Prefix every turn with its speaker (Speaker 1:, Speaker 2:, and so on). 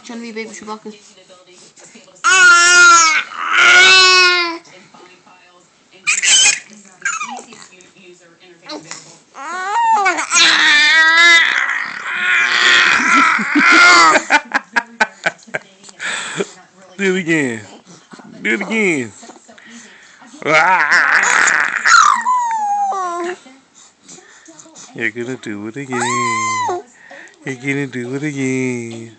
Speaker 1: Trying to be baby Chewbacca.
Speaker 2: Do it again. Do it again. You're gonna do it again. You're gonna do it again.